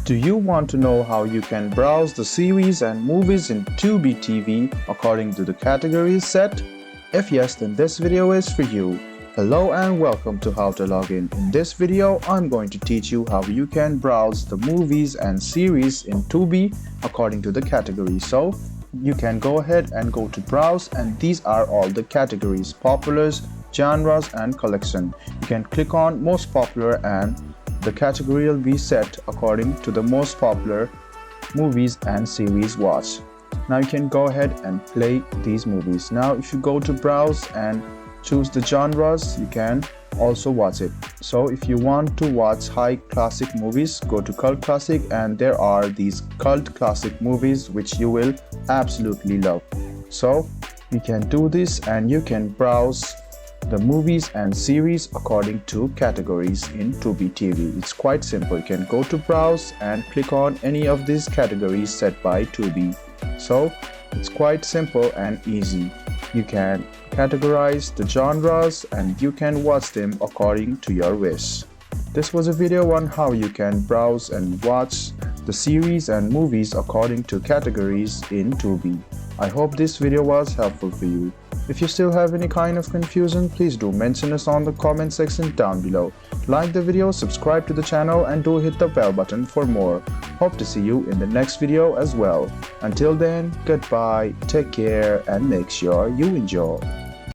Do you want to know how you can browse the series and movies in Tubi TV according to the categories set? If yes, then this video is for you. Hello and welcome to How to Log In. In this video, I'm going to teach you how you can browse the movies and series in Tubi according to the category. So, you can go ahead and go to browse, and these are all the categories: populars, genres and collection. You can click on most popular and the category will be set according to the most popular movies and series watched. Now you can go ahead and play these movies. Now if you go to browse and choose the genres, you can also watch it. So if you want to watch high classic movies, go to cult classic, and there are these cult classic movies which you will absolutely love. So you can do this and you can browse the movies and series according to categories in Tubi TV. It's quite simple. You can go to browse and click on any of these categories set by Tubi. So it's quite simple and easy. You can categorize the genres and you can watch them according to your wish. This was a video on how you can browse and watch the series and movies according to categories in Tubi. I hope this video was helpful for you. If you still have any kind of confusion, please do mention us on the comment section down below. Like the video, subscribe to the channel, and do hit the bell button for more. Hope to see you in the next video as well. Until then, goodbye, take care, and make sure you enjoy.